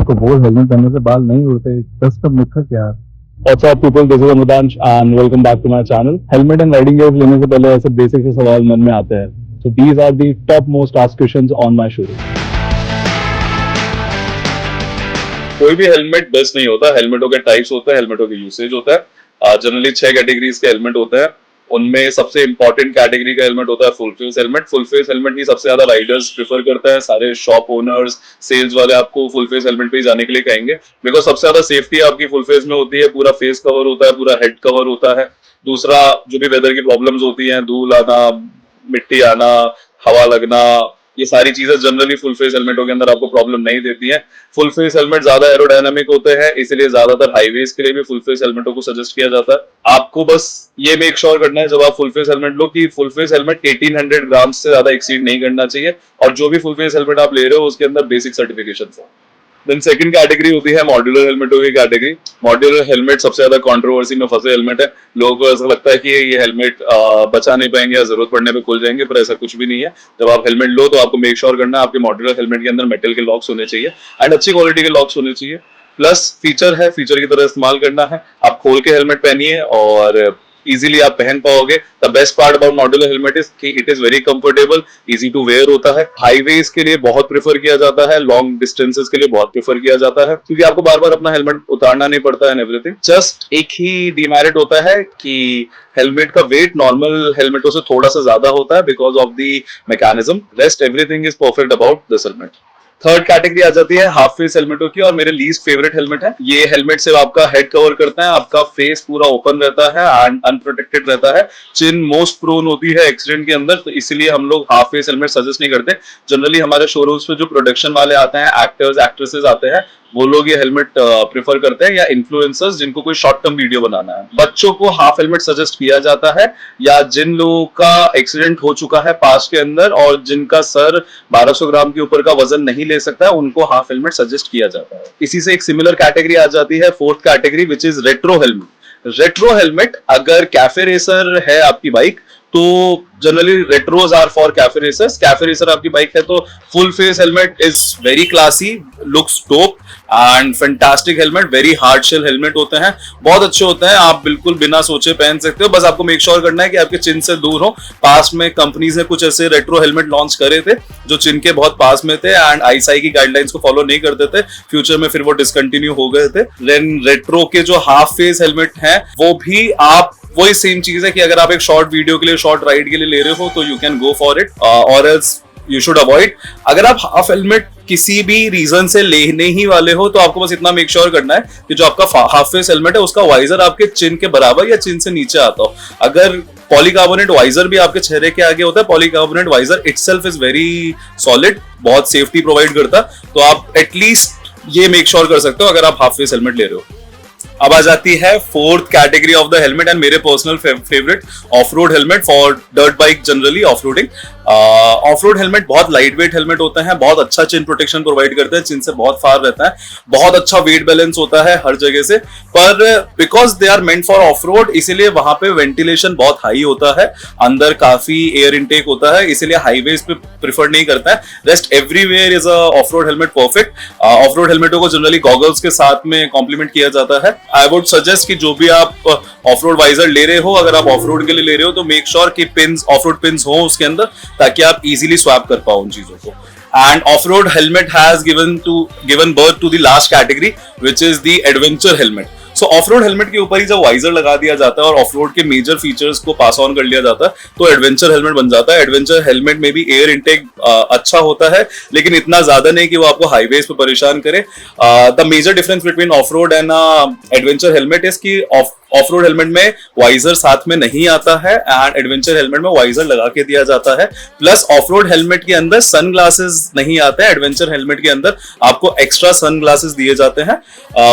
आपको बोल हेलमेट पहनने से बाल नहीं उड़ते, दस कब निखर यार। What's up people, this is Amudansh and welcome back to my channel. Helmet and riding gears लेने से पहले ऐसे बेसिक से सवाल मन में आते हैं. So these are the top most asked questions on my showroom. कोई भी हेलमेट बेस्ट नहीं होता. हेलमेटों के टाइप्स होते हैं, हेलमेटों के यूसेज होता है. जनरली 6 कैटेगरीज के हेलमेट होते हैं. उनमें सबसे इंपॉर्टेंट कैटेगरी का हेलमेट होता है full face helmet. Full face helmet ही सबसे ज्यादा राइडर्स प्रेफर करते हैं. सारे शॉप ओनर्स, सेल्स वाले आपको फुल फेस हेलमेट पे ही जाने के लिए कहेंगे, बिकॉज सबसे ज्यादा सेफ्टी आपकी फुल फेस में होती है. पूरा फेस कवर होता है, पूरा हेड कवर होता है. दूसरा, जो भी वेदर की प्रॉब्लम्स होती हैं, धूल आना, मिट्टी आना, हवा लगना, ये सारी चीजें जनरली फुल फेस हेलमेटों के अंदर आपको प्रॉब्लम नहीं देती हैं. फुल फेस हेलमेट ज्यादा एरोडायनामिक होते हैं, इसलिए ज्यादातर हाईवेज के लिए भी फुल फेस हेलमेटों को सजेस्ट किया जाता है. आपको बस ये मेक श्योर करना है जब आप फुल फेस हेलमेट लो कि फुल फेस हेलमेट 1800 ग्राम से ज्यादा एक्सीड नहीं करना चाहिए, और जो भी फुल फेस हेलमेट आप ले रहे हो उसके अंदर बेसिक सर्टिफिकेशन है. देन सेकंड कैटेगरी होती है मॉड्यूलर हेलमेटों की कैटेगरी. मॉड्यूलर हेलमेट सबसे ज्यादा कंट्रोवर्सी में फंसे हेलमेट है. लोगों को ऐसा लगता है कि ये हेलमेट बचा नहीं पाएंगे या जरूरत पड़ने पे खुल जाएंगे, पर ऐसा कुछ भी नहीं है. जब आप हेलमेट लो तो आपको मेक श्योर करना है आपके मॉड्यूलर हेलमेट के अंदर मेटल के लॉक्स होने चाहिए एंड अच्छी क्वालिटी के लॉक्स होने चाहिए. प्लस फीचर है, फीचर की तरह इस्तेमाल करना है. आप खोल के हेलमेट पहनिए और इजीली आप पहन पाओगे. The best part about modular helmet is कि it is very comfortable, easy to wear होता है. हाईवेज के लिए बहुत प्रेफर किया जाता है, लॉन्ग डिस्टेंसेस के लिए बहुत प्रेफर किया जाता है, क्योंकि आपको बार बार अपना हेलमेट उतारना नहीं पड़ता है एंड एवरीथिंग. जस्ट एक ही डिमेरिट होता है कि हेलमेट का वेट नॉर्मल हेलमेटों से थोड़ा सा ज्यादा होता है because of the mechanism. Rest everything is perfect about this helmet. Third category आ जाती है हाफ फेस हेलमेटों की, और मेरे लीस्ट फेवरेट हेलमेट है. ये हेलमेट से आपका हेड कवर करता है, आपका फेस पूरा ओपन रहता है एंड अनप्रोटेक्टेड रहता है. चिन मोस्ट प्रोन होती है एक्सीडेंट के अंदर, तो इसलिए हम लोग हाफ फेस हेलमेट सजेस्ट नहीं करते. जनरली हमारे शोरूम्स पे जो प्रोडक्शन वाले आते हैं, एक्टर्स एक्ट्रेसेस आते हैं, वो लोग ये हेलमेट प्रेफर करते हैं, या इन्फ्लुएंसर्स जिनको कोई शॉर्ट टर्म वीडियो बनाना है. बच्चों को हाफ हेलमेट सजेस्ट किया जाता है, या जिन लोगों का एक्सीडेंट हो चुका है पास्ट के अंदर और जिनका सर 1200 ग्राम के ऊपर का वजन नहीं ले सकता है, उनको हाफ हेलमेट सजेस्ट किया जाता है. इसी से एक सिमिलर कैटेगरी आ जाती है, fourth category, which is retro helmet. Retro helmet, अगर कैफे रेसर है आपकी बाइक तो generally retros are for cafe racers. Cafe racer आपकी बाइक है तो full face helmet is very classy, looks top and fantastic helmet. Very hard shell helmet होते हैं, बहुत अच्छे होते हैं, आप बिल्कुल बिना सोचे पहन सकते हो. बस आपको मेक श्योर करना है कि आपके चिन से दूर हो. पास में कंपनीज ने कुछ ऐसे रेट्रो हेलमेट लॉन्च करे थे जो चिन के बहुत पास में थे एंड आईएसआई की गाइडलाइंस को फॉलो नहीं करते थे. फ्यूचर में फिर वो डिसकंटिन्यू हो गए थे. देन रेट्रो के जो हाफ फेस हेलमेट हैं वो भी आप वही सेम चीज है कि अगर आप एक शॉर्ट वीडियो के लिए, शॉर्ट राइड के लिए ले रहे हो तो you can go for it, और एल्स यू शुड अवॉइड. अगर आप हाफ हेलमेट किसी भी रीजन से लेने ही वाले हो तो आपको बस इतना मेक श्योर करना है कि जो आपका हाफ फेस हेलमेट है उसका वाइजर आपके चिन के बराबर या चिन से नीचे आता हो. अगर पॉलीकार्बोनेट वाइजर भी आपके चेहरे के आगे होता है, polycarbonate visor itself is very solid, बहुत सेफ्टी प्रोवाइड करता, तो आप एटलीस्ट ये मेक श्योर कर सकते हो अगर आप हाफ फेस हेलमेट ले रहे हो. अब आ जाती है fourth category of the helmet and मेरे personal favourite, off road helmet for dirt bike, generally off roading. Off road helmet बहुत लाइट वेट हेलमेट होते हैं, बहुत अच्छा चिन प्रोटेक्शन प्रोवाइड करते हैं, चिन से बहुत फार रहता है, बहुत अच्छा वेट बैलेंस होता है हर जगह से. पर because they are meant for off road, इसीलिए वहां पे वेंटिलेशन बहुत हाई होता है, अंदर काफी एयर इनटेक होता है, इसीलिए हाईवेज पे प्रिफर नहीं करता है. Rest everywhere is a off road helmet perfect. Off road हेलमेटों को जनरली गॉगल्स के साथ में कॉम्प्लीमेंट किया जाता है. आई वुड सजेस्ट कि जो भी आप ऑफ रोड वाइजर ले रहे हो, अगर आप ऑफ रोड के लिए ले रहे हो तो मेक श्योर कि पिन्स, ऑफ रोड पिन्स हो उसके अंदर, ताकि आप इजीली स्वैप कर पाओ उन चीजों को. And off-road helmet has given birth to the last category, which is the adventure helmet. So off-road helmet के ऊपर ही जब वाइजर लगा दिया जाता है और ऑफ-रोड के मेजर फीचर्स को पास ऑन कर लिया जाता है तो एडवेंचर हेलमेट बन जाता है. एडवेंचर हेलमेट में भी एयर इनटेक अच्छा होता है, लेकिन इतना ज्यादा नहीं कि वो आपको हाईवेज पे परेशान करे. The major difference between off-road and adventure helmet is कि ऑफ रोड हेलमेट में वाइजर साथ में नहीं आता है एंड एडवेंचर हेलमेट में वाइजर लगा के दिया जाता है. प्लस ऑफ रोड हेलमेट के अंदर सन ग्लासेस नहीं आते हैं, एडवेंचर हेलमेट के अंदर आपको एक्स्ट्रा सन ग्लासेस दिए जाते हैं,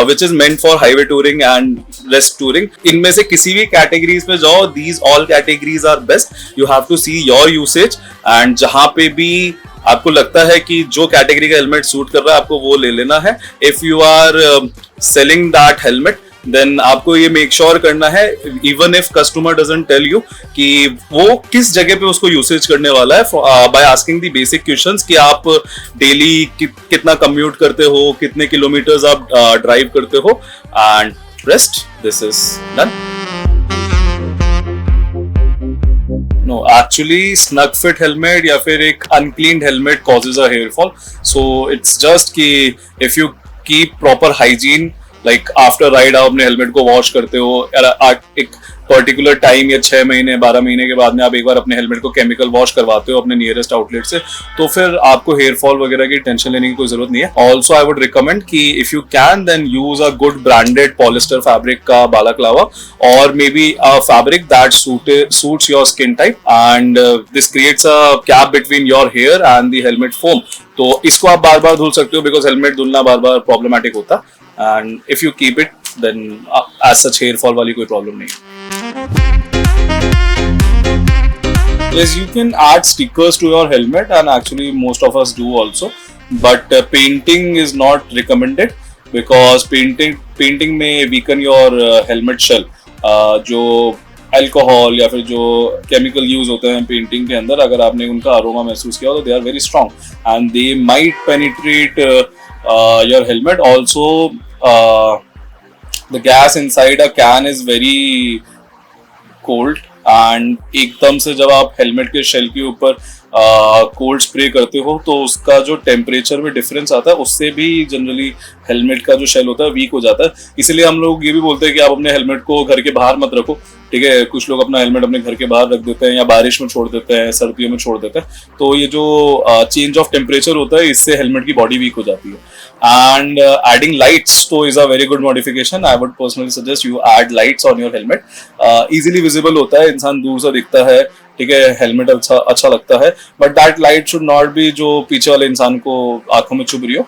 which is meant for highway touring and rest touring. इनमें से किसी भी कैटेगरीज पे जाओ, these all categories are best. You have to see your usage and जहां पे भी आपको लगता है कि जो कैटेगरी का हेलमेट सूट कर रहा है आपको वो ले लेना है. If you are selling that helmet then आपको ये मेक श्योर करना है, even if customer doesn't tell you, कि वो किस जगह पे उसको यूसेज करने वाला है, by asking the basic questions कि आप डेली कितना कम्यूट करते हो, कितने किलोमीटर्स आप ड्राइव करते हो, and rest, this is done. No, actually snug fit helmet या फिर एक uncleaned helmet causes a hair fall. So it's just कि if you keep proper hygiene, like after ride आप अपने helmet को wash करते हो, एक पर्टिकुलर टाइम या 6 महीने 12 महीने के बाद में आप एक बार अपने हेलमेट को केमिकल वॉश करवाते हो अपने नियरेस्ट आउटलेट से, तो फिर आपको हेयर फॉल वगैरह की टेंशन लेने की कोई जरूरत नहीं है. ऑल्सो आई वुड रिकमेंड कि if you can then use a good branded polyester fabric का बालाक्लावा, और may be a fabric that suits your skin type, and this creates a gap between your hair and the helmet foam. तो इसको आप बार बार धुल सकते हो, because helmet धुलना बार बार problematic होता है, and if you keep it then as such hair fall वाली कोई प्रॉब्लम नहीं. Yes, you can add stickers to your helmet, and actually most of us do also, but painting is not recommended because painting may weaken your helmet shell. जो alcohol या फिर जो chemical use होते हैं painting के अंदर, अगर आपने उनका अरोमा महसूस किया तो they are very strong and they might penetrate your helmet. Also the gas inside a can is very cold, and एकदम से जब आप हेलमेट के शेल के ऊपर कोल्ड स्प्रे करते हो तो उसका जो टेम्परेचर में डिफरेंस आता है, उससे भी जनरली हेलमेट का जो शेल होता है वीक हो जाता है. इसलिए हम लोग ये भी बोलते हैं कि आप अपने हेलमेट को घर के बाहर मत रखो, ठीक है. कुछ लोग अपना हेलमेट अपने घर के बाहर रख देते हैं या बारिश में छोड़ देते हैं, सर्दियों में छोड़ देते हैं, तो ये जो चेंज ऑफ टेम्परेचर होता है इससे हेलमेट की बॉडी वीक हो जाती है. एंड एडिंग लाइट्स तो is a very good modification. I would personally suggest you add lights on your helmet. Easily visible होता है, इंसान दूर से दिखता है, ठीक है, हेलमेट अच्छा लगता है, but that light should not be जो पीछे वाले इंसान को आंखों में चुभ रही हो.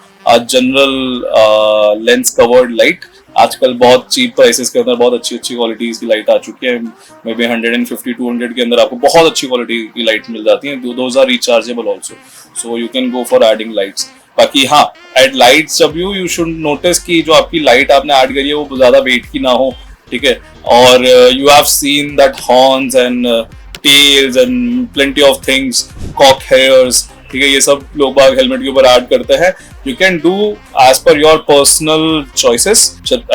जनरल लेंस कवर्ड लाइट आजकल बहुत चीप प्राइसेस के अंदर बहुत अच्छी क्वालिटीज की लाइट आ चुकी है. मे बी 150-200 के अंदर आपको बहुत अच्छी क्वालिटी की लाइट मिल जाती है. Those are rechargeable also, so you can go for adding lights. बाकी हाँ, एड लाइट्स जब यू शुड नोटिस कि जो आपकी लाइट आपने ऐड करी है वो ज्यादा वेट की ना हो, ठीक है. और you have seen that horns and tails and plenty of things, cock hairs, ठीक है, ये सब लोग बाग हेलमेट के ऊपर ऐड करते हैं. You can do as per your personal choices.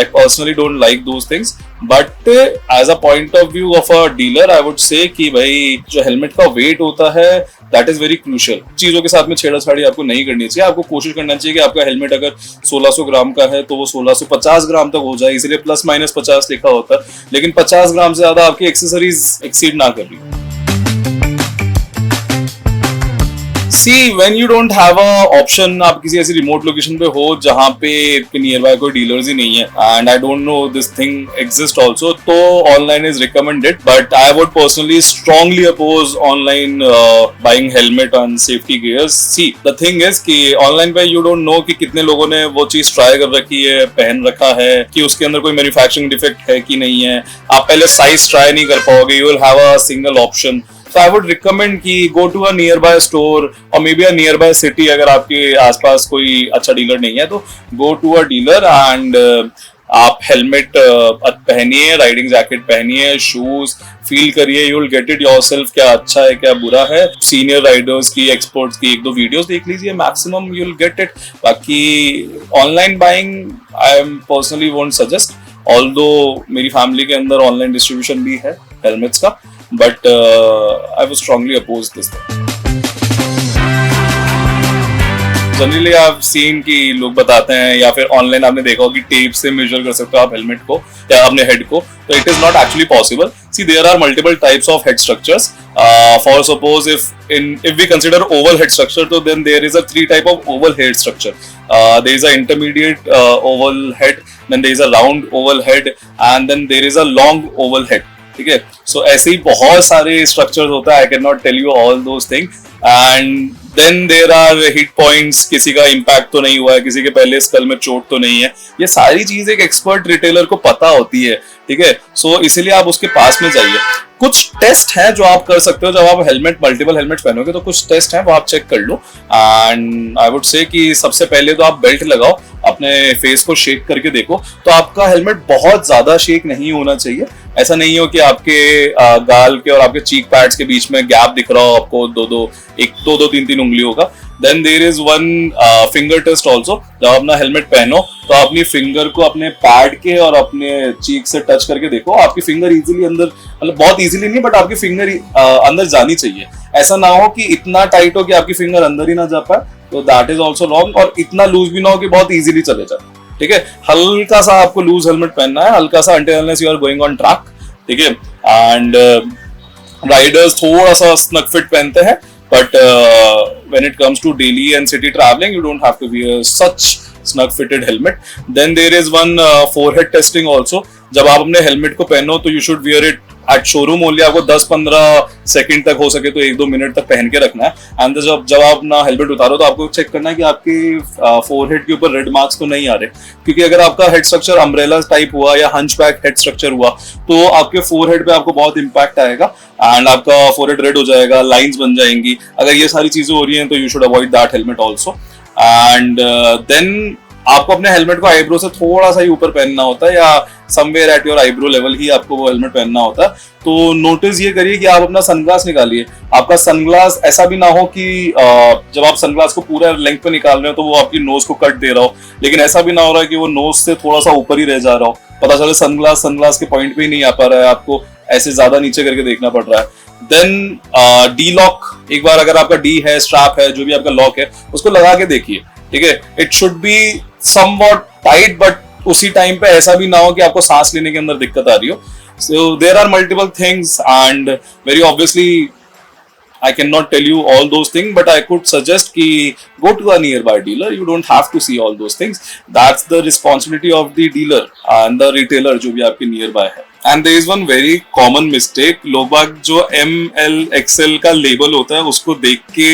I personally don't like those things, but as a point of view of a dealer, I would say कि भाई जो हेलमेट का वेट होता है that is very crucial. चीजों के साथ में छेड़छाड़ी आपको नहीं करनी चाहिए. आपको कोशिश करना चाहिए कि आपका हेलमेट अगर 1600 ग्राम का है तो वो 1650 ग्राम तक हो जाए, इसलिए प्लस माइनस 50 लिखा होता है, लेकिन 50 ग्राम से ज्यादा आपकी एक्सेसरीज एक्सीड ना कर रही. See, when you don't have a option, आप किसी ऐसी रिमोट लोकेशन पे हो जहाँ पे नियर बाय कोई डीलर्स ही नहीं है, and I don't know this thing exist also, तो online is recommended. But I would personally strongly oppose online buying helmet and safety gears. See the thing is कि ऑनलाइन पे you don't know कि कितने लोगों ने वो चीज try कर रखी है, पहन रखा है, कि उसके अंदर कोई मैन्युफैक्चरिंग डिफेक्ट है कि नहीं है. आप पहले साइज ट्राई नहीं कर पाओगे. You will have a single option. So I would recommend कि go to a nearby store or maybe a nearby city. अगर आपके आसपास कोई अच्छा डीलर नहीं है तो go to a dealer and आप हेलमेट पहनिए, राइडिंग जैकेट पहनिए, शूज फील करिए. You will get it yourself, क्या अच्छा है क्या बुरा है. सीनियर राइडर्स की, एक्सपर्ट्स की 1-2 वीडियोस देख लीजिए, maximum you will get it. बाकी online buying I am personally won't suggest, although मेरी फैमिली के अंदर ऑनलाइन डिस्ट्रीब्यूशन भी है हेलमेट्स का, but I would strongly oppose this thing. Generally आप सीन कि लोग बताते हैं या फिर ऑनलाइन आपने देखा हो कि टेप से मेजर कर सकते हो आप हेलमेट को या अपने हेड को, तो it is not actually possible. See there are multiple types of head structures. For suppose if we consider oval head structure, तो then there is a 3 type of oval head structure. There is a intermediate oval head, then there is a round oval head, and then there is a long oval head. ठीक है, सो ऐसे ही बहुत सारे structures होता है. I can not tell you all those thing. And then there are hit points, किसी का impact तो नहीं हुआ है, किसी के पहले स्कल में चोट तो नहीं है. ये सारी चीज एक एक्सपर्ट रिटेलर को पता होती है, ठीक है. सो इसीलिए आप उसके पास में जाइए. कुछ टेस्ट हैं जो आप कर सकते हो जब आप मल्टीपल हेलमेट पहनोगे, तो कुछ टेस्ट हैं वो आप चेक कर लो. एंड आई वुड से कि सबसे पहले तो आप बेल्ट लगाओ. अपने फेस को शेक करके देखो, तो आपका हेलमेट बहुत ज्यादा शेक नहीं होना चाहिए। ऐसा नहीं हो कि आपके गाल के और आपके चीक पैड्स के बीच में गैप दिख रहा हो आपको दो तीन तीन उंगलियों का। Then there is one finger test also. जब अपना हेलमेट पहनो तो अपनी फिंगर को अपने पैड के और अपने चीक से टच करके देखो, आपकी फिंगर इजीली अंदर, मतलब बहुत इजीली नहीं बट आपकी फिंगर अंदर जानी चाहिए। ऐसा ना हो कि इतना टाइट हो कि आपकी फिंगर अंदर ही ना जा पाए, तो दैट इज ऑल्सो रॉन्ग। और इतना लूज भी ना हो कि बहुत इजीली चले जाए, ठीक है। हल्का सा आपको लूज हेलमेट पहनना है, हल्का सा, until unless you are going on track, ठीक है। एंड राइडर्स थोड़ा सा स्नग फिट पहनते हैं, but when it comes to daily and city traveling, you don't have to wear such snug fitted helmet. Then there is one forehead testing also. जब आप अपने helmet को पहनो तो you should wear it at showroom only। आपको 10-15 second तक, हो सके तो 1-2 मिनट तक पहन के रखना है। एंड जब आप अपना हेलमेट उतारो तो आपको चेक करना है कि आपके फोरहेड के ऊपर रेड मार्क्स तो नहीं आ रहे, क्योंकि अगर आपका हेड स्ट्रक्चर अम्ब्रेला टाइप हुआ या हंचबैक हेड स्ट्रक्चर हुआ तो आपके फोरहेड पे आपको बहुत इंपैक्ट आएगा एंड आपका फोरहेड रेड हो जाएगा, लाइंस बन जाएंगी। अगर ये सारी चीजें हो रही हैं तो you should avoid that helmet also. And then आपको अपने हेलमेट को आईब्रो से थोड़ा सा ही ऊपर पहनना होता है, या somewhere at your eyebrow level ही आपको वो हेलमेट पहनना होता है। तो नोटिस ये करिए कि आप अपना सनग्लास निकालिए। आपका सनग्लास ऐसा भी ना हो कि जब आप सनग्लास को पूरा लेंथ पे निकाल रहे हो तो वो आपकी नोज को कट दे रहा हो, लेकिन ऐसा भी ना हो रहा है कि वो नोज से थोड़ा सा ऊपर ही रह जा रहा हो, पता चले सनग्लास के पॉइंट पे ही नहीं आ पा रहा है, आपको ऐसे ज्यादा नीचे करके देखना पड़ रहा है। देन डी लॉक, एक बार अगर आपका डी है, स्ट्रैप है, जो भी आपका लॉक है, उसको लगा के देखिए, ठीक है। It should be somewhat tight, but उसी टाइम पे ऐसा भी ना हो कि आपको सांस लेने के अंदर दिक्कत आ रही हो। So there are multiple things and very obviously I cannot tell you all those things, but I could suggest कि go to a nearby dealer. You don't have to see all those things. That's the responsibility of the dealer and the retailer जो भी आपके nearby है। And there is one very common mistake. लोग बाग जो ML XL का label होता है उसको देख के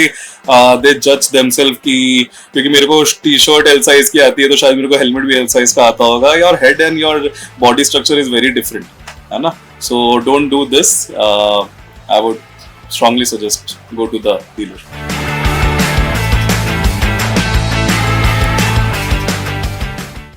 they judge themselves कि क्योंकि मेरे को टी शर्ट L size की आती है तो शायद मेरे को हेलमेट भी L size का आता होगा। Your head and your body structure is very different, है ना? So don't do this. I would strongly suggest go to the dealer.